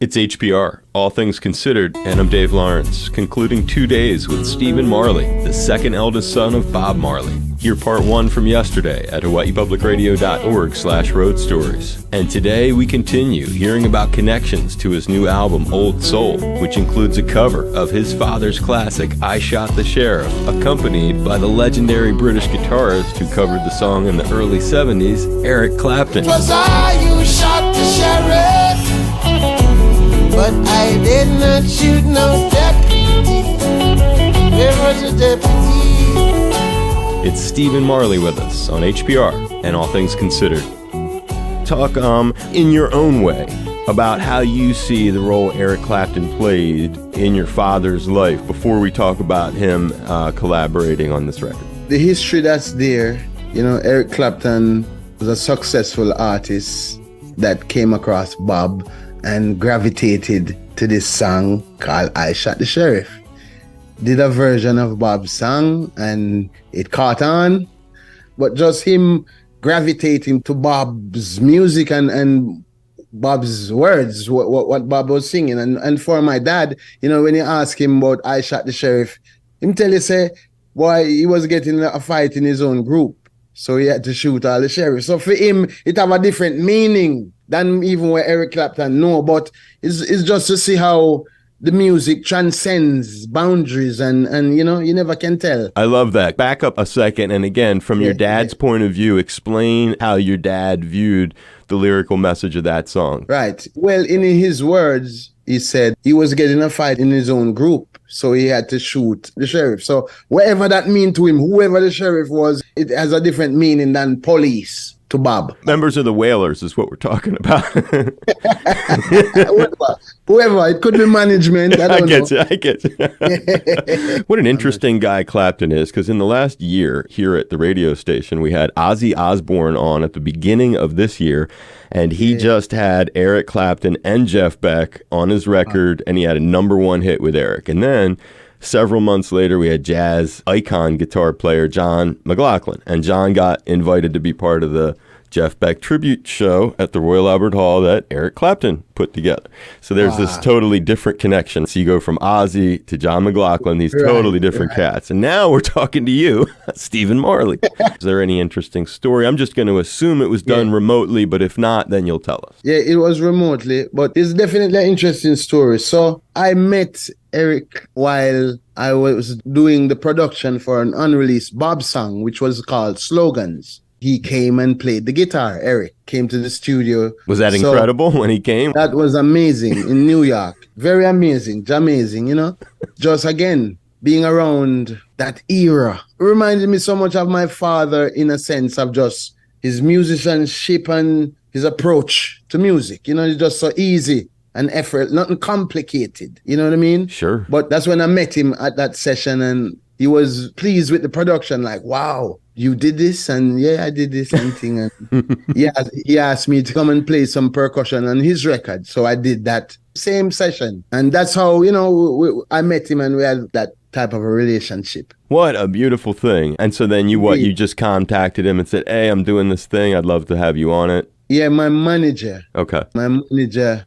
It's HPR, All Things Considered, and I'm Dave Lawrence, concluding 2 days with Stephen Marley, the second eldest son of Bob Marley. Hear part 1 from yesterday at hawaiipublicradio.org/road stories. And today we continue hearing about connections to his new album, Old Soul, which includes a cover of his father's classic, I Shot the Sheriff, accompanied by the legendary British guitarist who covered the song in the early 70s, Eric Clapton. 'Twas I who shot the sheriff, but I did not shoot no deputy. There was a deputy. It's Stephen Marley with us on HPR and All Things Considered. Talk in your own way about how you see the role Eric Clapton played in your father's life before we talk about him collaborating on this record. The history that's there, Eric Clapton was a successful artist that came across Bob and gravitated to this song called I Shot the Sheriff. Did a version of Bob's song and it caught on, but just him gravitating to Bob's music and Bob's words, what Bob was singing. And for my dad, when you ask him about I Shot the Sheriff, him tell you say, boy, he was getting a fight in his own group, so he had to shoot all the sheriffs. So for him, it have a different meaning than even what Eric Clapton know, but it's just to see how the music transcends boundaries and you never can tell. I love that. Back up a second, and again, from your dad's point of view, explain how your dad viewed the lyrical message of that song. Right. Well, in his words, he said he was getting a fight in his own group, so he had to shoot the sheriff. So whatever that mean to him, whoever the sheriff was, it has a different meaning than police to Bob. Members of the Whalers is what we're talking about. Whoever, it could be management. I get you. What an interesting guy Clapton is, because in the last year here at the radio station, we had Ozzy Osbourne on at the beginning of this year, and he just had Eric Clapton and Jeff Beck on his record, and he had a #1 hit with Eric. And then several months later, we had jazz icon guitar player John McLaughlin, and John got invited to be part of the Jeff Beck tribute show at the Royal Albert Hall that Eric Clapton put together. So there's this totally different connection. So you go from Ozzy to John McLaughlin, these totally different cats. And now we're talking to you, Stephen Marley. Is there any interesting story? I'm just going to assume it was done remotely, but if not, then you'll tell us. Yeah, it was remotely, but it's definitely an interesting story. So I met Eric while I was doing the production for an unreleased Bob song, which was called Slogans. He came and played the guitar. Eric came to the studio. Was that incredible when he came? That was amazing in New York. Very amazing. Just again, being around that era. It reminded me so much of my father in a sense of just his musicianship and his approach to music. It's just so easy and effort, nothing complicated. You know what I mean? Sure. But that's when I met him at that session, and he was pleased with the production, like, wow, you did this? And yeah, I did this and thing. And he asked me to come and play some percussion on his record. So I did that same session. And that's how, I met him and we had that type of a relationship. What a beautiful thing. And so then you just contacted him and said, hey, I'm doing this thing. I'd love to have you on it. Yeah, my manager. Okay. My manager.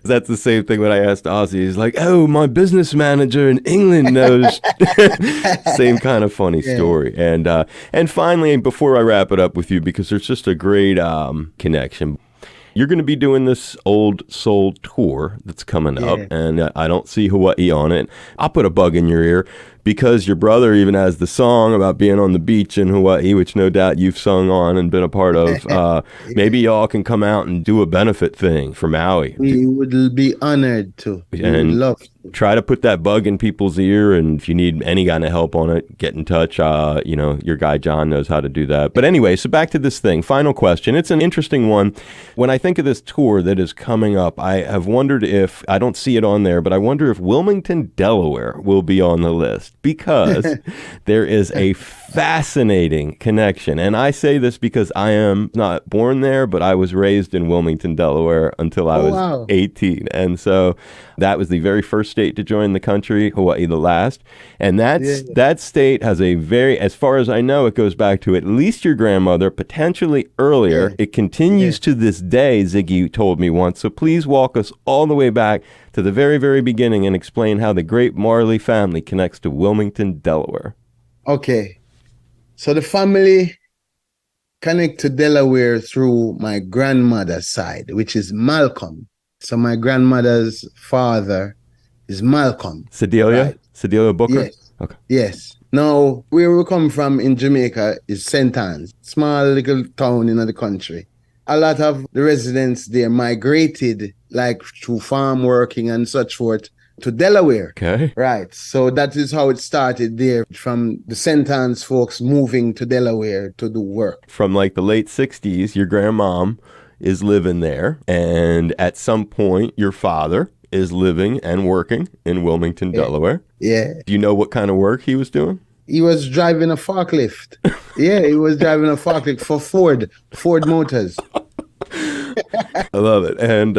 That's the same thing when I asked Ozzy. He's like, oh, my business manager in England knows. Same kind of funny story. And finally, before I wrap it up with you, because there's just a great connection. You're going to be doing this Old Soul tour that's coming up, and I don't see Hawaii on it. I'll put a bug in your ear, because your brother even has the song about being on the beach in Hawaii, which no doubt you've sung on and been a part of. Maybe y'all can come out and do a benefit thing for Maui. We would be honored to. We would love to. Try to put that bug in people's ear, and if you need any kind of help on it, get in touch. Your guy John knows how to do that. But anyway, so back to this thing. Final question. It's an interesting one. When I think of this tour that is coming up, I have wondered if, I don't see it on there, but I wonder if Wilmington, Delaware will be on the list, because there is a fascinating connection. And I say this because I am not born there, but I was raised in Wilmington, Delaware until I was 18. And so that was the very first state to join the country, Hawaii the last. And Yeah. that state has a very, as far as I know, it goes back to at least your grandmother, potentially earlier. Yeah. It continues Yeah. to this day, Ziggy told me once. So please walk us all the way back to the very, very beginning and explain how the great Marley family connects to Wilmington, Delaware. Okay. So the family connect to Delaware through my grandmother's side, which is Malcolm. So my grandmother's father is Malcolm. Sedelia? Right. Sedelia Booker? Yes. Okay. Yes. Now, where we come from in Jamaica is St. Anne's, small little town in the country. A lot of the residents there migrated, like through farm working and such forth, to Delaware. Okay. Right. So that is how it started there, from the St. Anne's folks moving to Delaware to do work. From like the late 60s, your grandmom is living there. And at some point, your father is living and working in Wilmington, Delaware. Yeah. Do you know what kind of work he was doing? He was driving a forklift. Yeah, he was driving a forklift for Ford Motors. I love it. And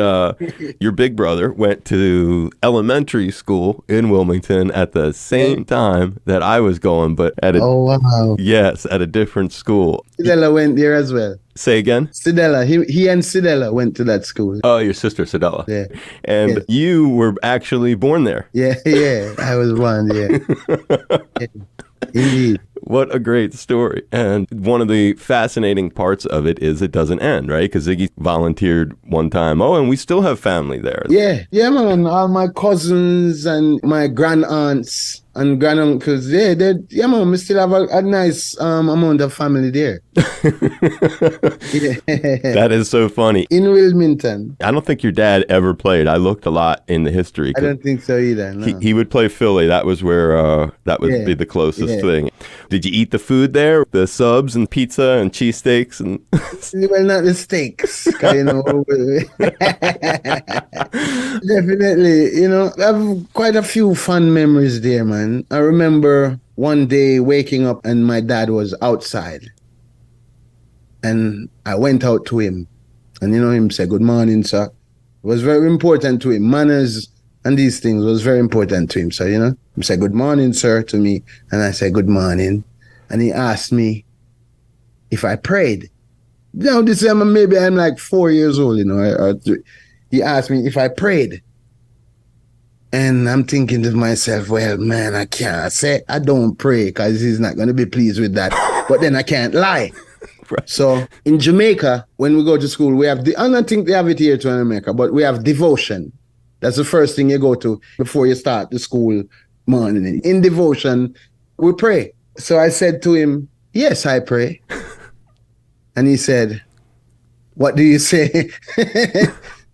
your big brother went to elementary school in Wilmington at the same time that I was going, but at a wow. yes, at a different school. Sidella went there as well. Say again? Sidella, he and Sidella went to that school. Oh, your sister Sedella. Yeah. And Yes. you were actually born there. Yeah, I was one, yeah. Yeah. Indeed. What a great story. And one of the fascinating parts of it is it doesn't end, right? Because Ziggy volunteered one time. Oh, and we still have family there. Yeah, man. All my cousins and my grand aunts and granduncles, man, we still have a nice amount of family there. That is so funny. In Wilmington. I don't think your dad ever played. I looked a lot in the history. I don't think so either. No. He would play Philly. That was where that would be the closest thing. Did you eat the food there? The subs and pizza and cheesesteaks and Well, not the steaks, 'cause, definitely, I have quite a few fun memories there, man. I remember one day waking up and my dad was outside, and I went out to him, and him say, "Good morning, sir." It was very important to him. Manners and these things was very important to him. So, he said, "Good morning, sir," to me, and I said, "Good morning," and he asked me if I prayed. Now, this time maybe I'm like 4 years old, he asked me if I prayed. And I'm thinking to myself, well, man, I can't say I don't pray because he's not going to be pleased with that. But then I can't lie. Right. So in Jamaica, when we go to school, we have I don't think they have it here too in America, but we have devotion. That's the first thing you go to before you start the school morning. In devotion, we pray. So I said to him, "Yes, I pray." And he said, "What do you say?"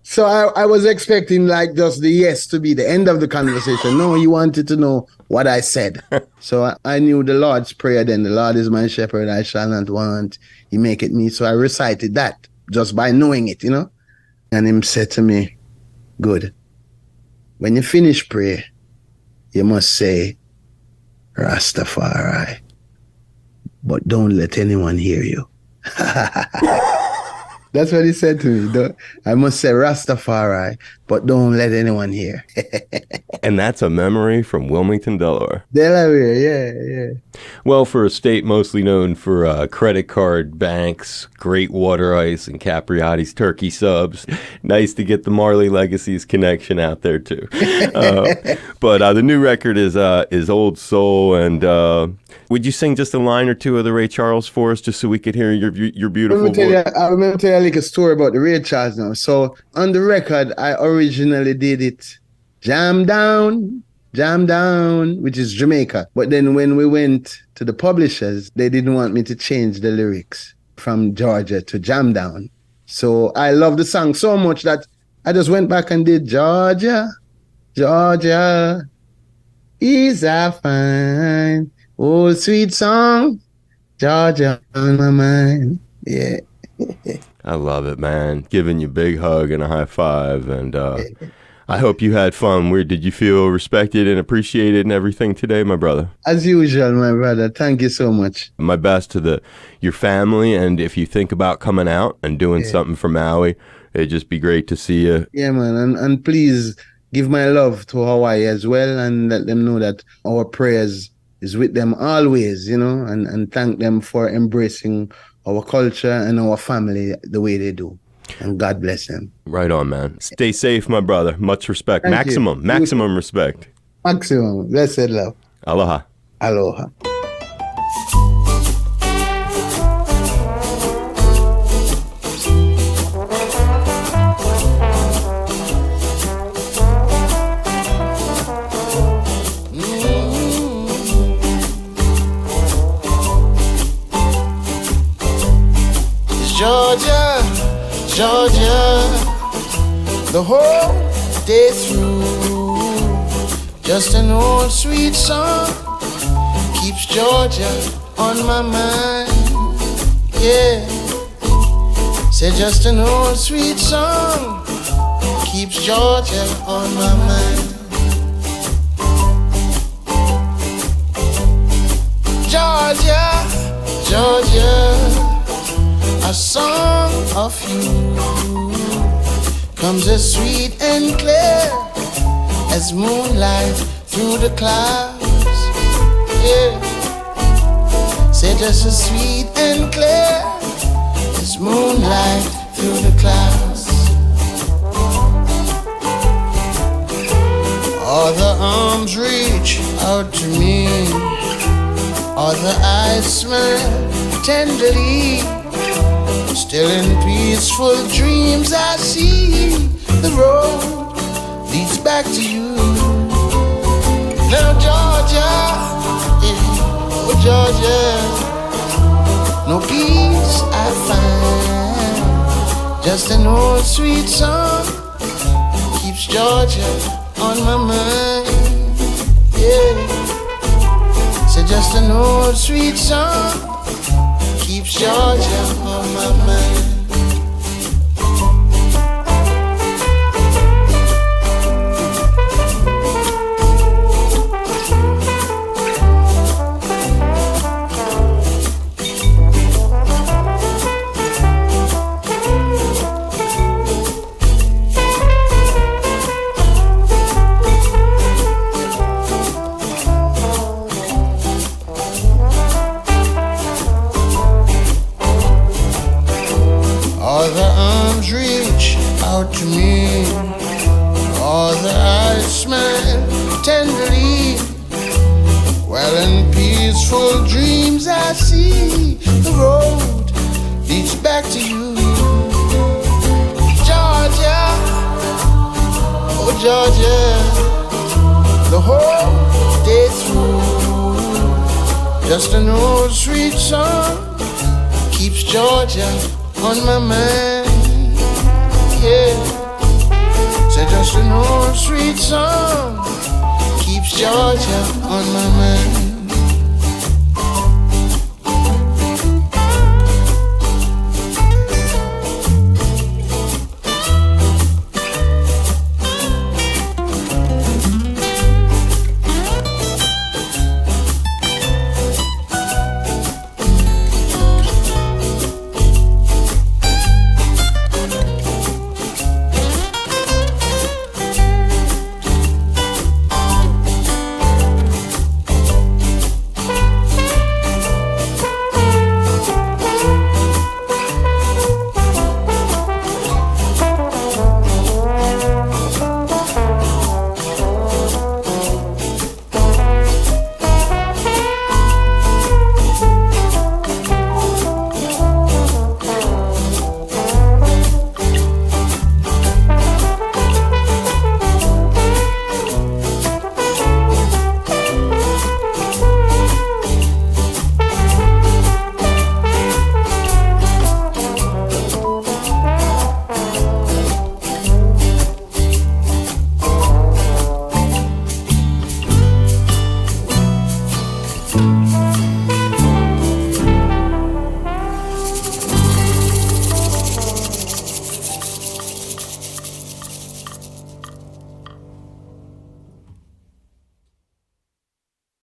So I was expecting like just the yes to be the end of the conversation. No, he wanted to know what I said. So I knew the Lord's Prayer then. The Lord is my shepherd, I shall not want. He maketh me. So I recited that just by knowing it, And him said to me, "Good. When you finish prayer, you must say, Rastafari, but don't let anyone hear you." That's what he said to me. I must say Rastafari, but don't let anyone hear. And that's a memory from Wilmington, Delaware. Delaware, yeah. Well, for a state mostly known for credit card banks, great water ice, and Capriati's turkey subs, nice to get the Marley Legacies connection out there too. But the new record is Old Soul, and would you sing just a line or two of the Ray Charles for us, just so we could hear your beautiful voice? I remember telling you like a story about the Ray Charles now. So on the record, I originally did it Jam Down, which is Jamaica. But then when we went to the publishers, they didn't want me to change the lyrics from Georgia to Jam Down. So I love the song so much that I just went back and did Georgia is a fine old sweet song, Georgia on my mind. Yeah. I love it, man. Giving you a big hug and a high five, and I hope you had fun. Did you feel respected and appreciated and everything today, my brother? As usual, my brother. Thank you so much. My best to your family, and if you think about coming out and doing something for Maui, it'd just be great to see you. Yeah, man. And please, give my love to Hawaii as well, and let them know that our prayers is with them always, and thank them for embracing our culture and our family the way they do. And God bless them. Right on, man. Stay safe, my brother. Much respect. Thank you. Maximum respect. Maximum. Blessed love. Aloha. Aloha. Georgia, Georgia, the whole day through. Just an old sweet song keeps Georgia on my mind. Yeah, say just an old sweet song keeps Georgia on my mind. Georgia, Georgia, a song of you comes as sweet and clear as moonlight through the clouds. Yeah, say just as sweet and clear as moonlight through the clouds. All the arms reach out to me, all the eyes smile tenderly. Still in peaceful dreams I see the road leads back to you. Now Georgia, oh Georgia, no peace I find. Just an old sweet song keeps Georgia on my mind. Yeah, so just an old sweet song keeps Georgia on my mind. All the arms reach out to me, all the eyes smile tenderly, while in peaceful dreams I see the road leads back to you. Georgia, oh Georgia, the whole day through, just an old sweet song keeps Georgia on my mind. Yeah, say just an old sweet song keeps Georgia on my mind.